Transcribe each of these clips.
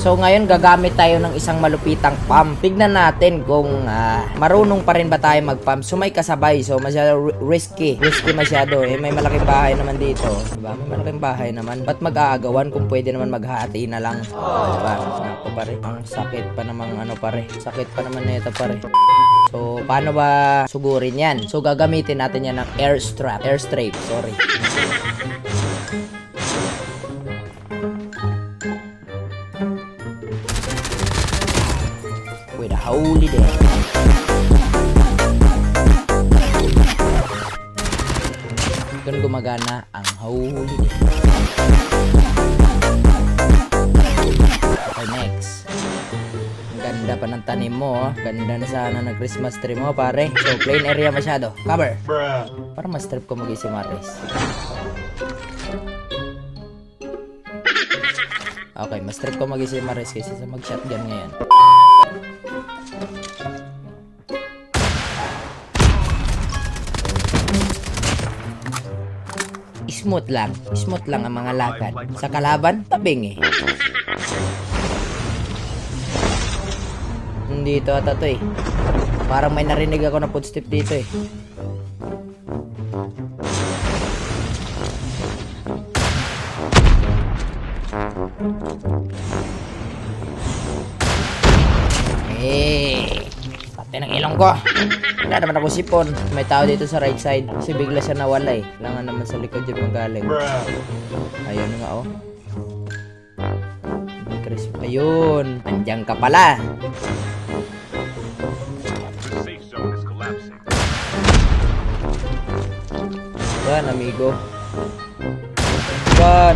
So ngayon gagamit tayo ng isang malupitang pump. Tignan natin kung marunong pa rin ba tayo mag-pump. So may kasabay. So masyado risky. Risky masyado. May malaking bahay naman dito. Diba? May malaking bahay naman. Ba't mag-aagawan kung pwede naman maghati na lang? Diba? Ako pare. Ang sakit pa namang pare. Sakit pa naman nito pare. So paano ba sugurin yan? So gagamitin natin yan ng airstrap. Airstrap. Sorry. With a holy day. Doon gumagana ang holy day. Okay, next. Ang ganda pa ng tanim mo. Ganda na sana ng Christmas tree mo, pare. So, plain area masyado. Cover. Para ma-strip ko mag-isi Maris. Okay, ma-strip ko mag-isi Maris kasi sa mag-shotgun ngayon. Smooth lang ang mga lakad. Sa kalaban, tabing eh. Dito ata to eh. Parang may narinig ako na footstep dito eh. Patay ng ilong ko. Wala naman ako sipon. May tao dito sa right side. Kasi bigla siya nawala eh. Kailangan naman sa likod yun magaling. Ayun nga oh. Ayun. Andiyan ka pala. Ban, amigo. Ban.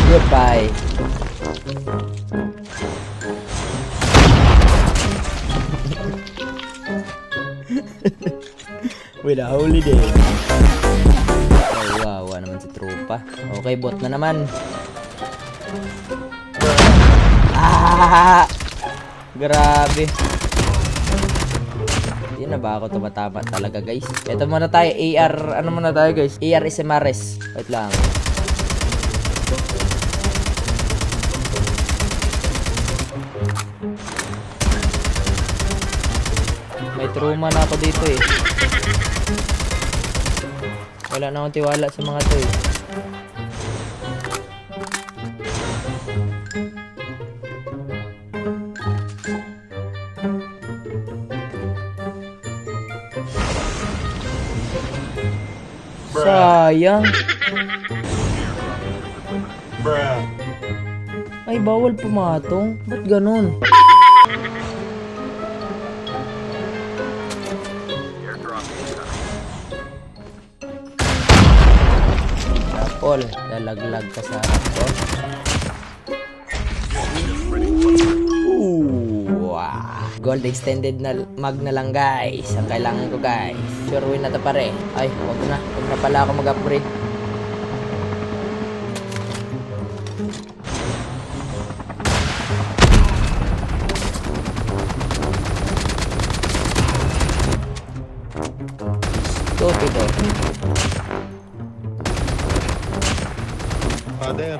Goodbye. With a holy day. Oh, wow, naman si tropa. Okay, bot na naman. Grabe. Hindi na ba ako tumatama talaga, guys? Ito muna tayo, AR. Ano muna tayo, guys? AR SMRS. Wait lang. May trauma na ako dito eh. Wala na akong tiwala sa mga to eh. Sayang. Ay, bawal pumatong. Ba't ganun? Paul, lalaglag ka sa hapon. Wow. Gold extended na mag na lang guys. Ang kailangan ko guys. Sure win na to pare. Ay, wag na. Wag na pala ako mag-upgrade. Stupido. Father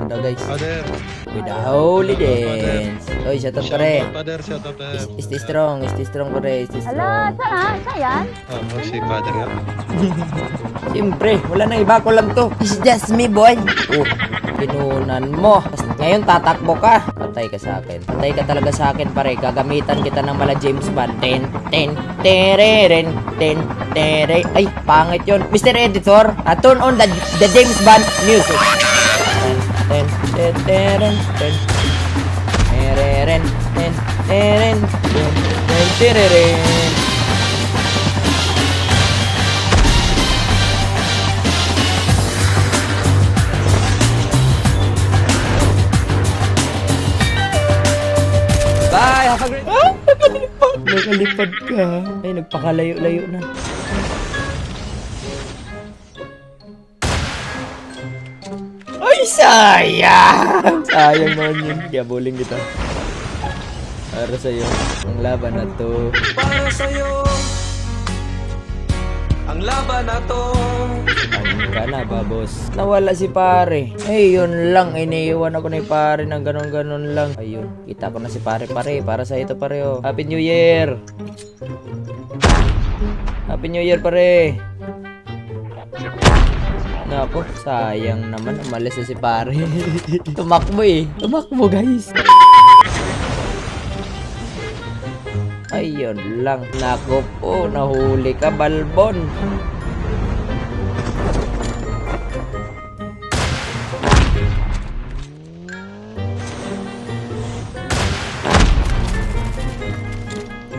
daw guys. Father. With the holy dance. Oy, shout out pare. Father, shout out. Stay strong pare. Stay strong. Saan yan? Oh, si Father yan. Siyempre, wala na iba ko lang to. It's just me boy. Oh, pinunan mo. Ngayon tatakbo ka. Patay ka sa akin. Patay ka talaga sa akin pare. Gagamitan kita ng mala James Bond. Ay, pangit yun. Mr. Editor, turn on the James Bond music. Bye! Have a great... Nakalipad ka. Ay, nagpakalayo-layo na. Ay, sayang! Sayang naman yun. Kaya bowling kita. Para sa'yo. Ang laban na to. Para sa'yo. ang laban na to. Ano ka na ba, boss? Nawala si pare. Eh, yun lang. Iniiwan ako ni pare ng ganon-ganon lang. Ayun. Kita ko na si pare. Pare, para sa ito pare, oh. Happy New Year! Happy New Year, pare! Nako, sayang naman. Umalis na si pare. Tumakbo eh. Tumakbo, guys. Ayun lang. Nako po, nahuli ka, Balbon.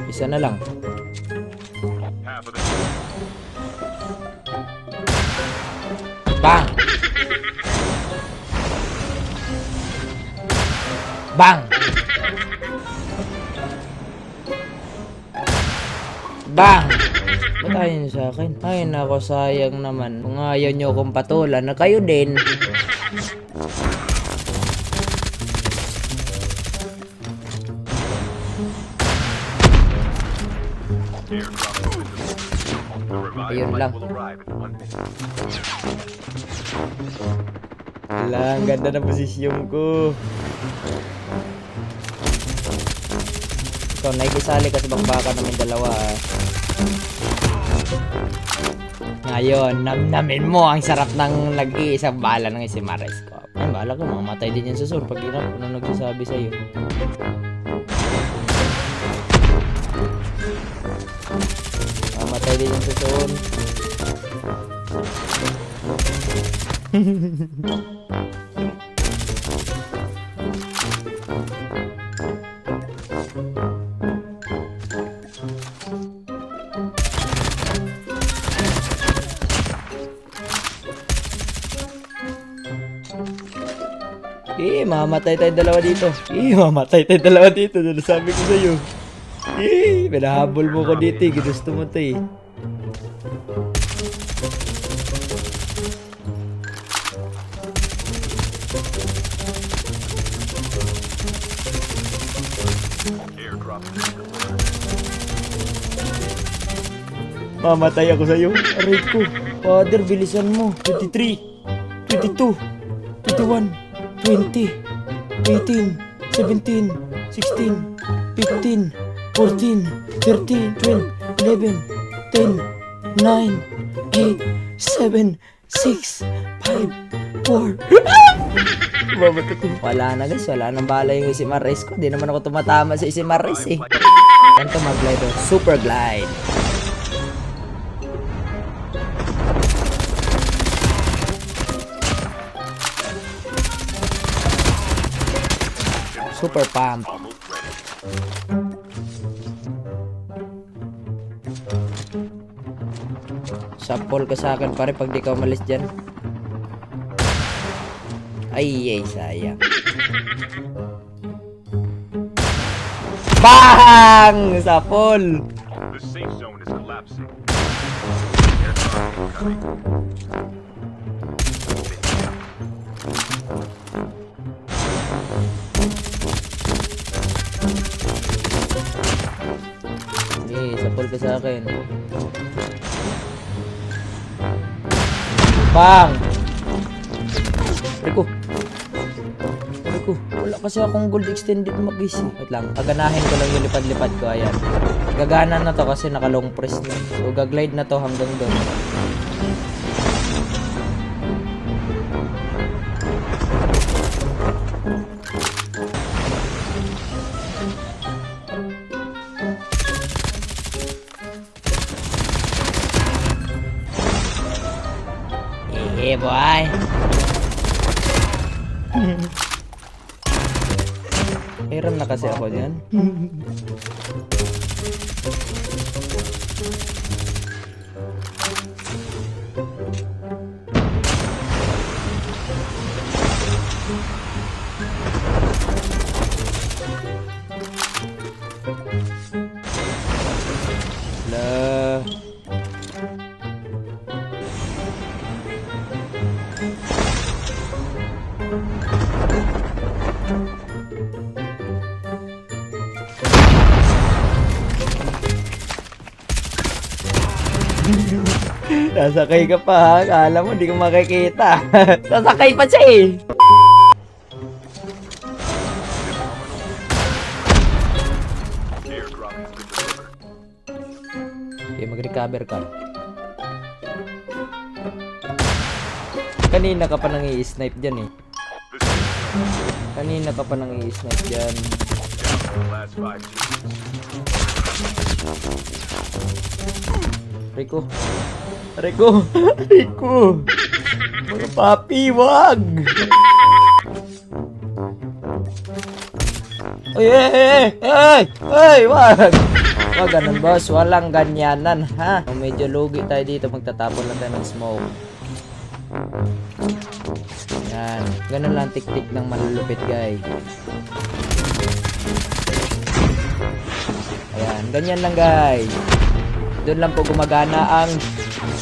Isa na lang. Bang! Bang! Bang! Ba't ayaw niyo sa akin? Ay nako, sayang naman. Kung ayaw niyo akong patulan na kayo din. Ayun lang. Wala, ang ganda ng posisyon ko. Ikaw, nakikisali ka sa bakbakan namin dalawa. Ngayon, namnamin mo ang sarap ng nag-iisang bala ng Isimares ko. Ay, bala ko, mamatay din yan sa sur. Pag hirap, ano nagsasabi sa'yo? Mamatay din yan sa sur. Mamatay tayo dalawa dito. Mamatay tayo dalawa dito. Sabi ko sa'yo. Pinahabol mo ko dito. Ginusto mo to eh. Mamatay ako sa'yo. Aray ko. Father, bilisan mo. 23, 22, 21, 20, 18, 17, 16, 15, 14, 13, 12, 11, 10, 9, 8, 7, 6, 5, 4. Babato ko. Wala na guys, wala nang bala yung Isimares ko. Di naman ako tumatama sa Isimares eh. Ganito mag-glide oh. Super glide. Super pump. Sapol ka sa akin pare pag di ka umalis dyan. Ay, sayang. Bang! Sapol! The safe zone is collapsing. Sapol ka sa akin. Bang! Rico. Wala kasi akong gold extended mag-is. Wait lang. Paganahin ko lang yung lipad-lipad ko. Ayan. Gagana na to kasi naka-long press na. So, gaglide na to hanggang doon. Yeah, boy. Hiram na kasi ako dyan. Lah. Sasakay ka pa ha. Kala mo, di ko makikita. Sasakay pa siya eh. Airdrop has been delivered. Okay, mag-recover ka. Kanina ka pa nang i-snipe dyan eh. Kanina ka pa nang i-snipe dyan. The last 5 teams. Rico. Rico. Rico. Mga papi, wag. Ay, wag. Wag ganun, boss. Walang ganyanan, ha? Medyo lugi tayo dito. Magtatapon lang tayo ng smoke. Yan. Ganun lang tik-tik ng malulupit, guys. Ayan. Ganyan lang, guys. Doon lang po gumagana ang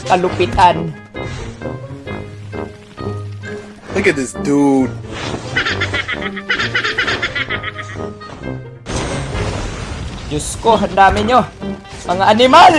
kalupitan. Look at this dude. Diyos ko, ang dami nyo. Mga animal!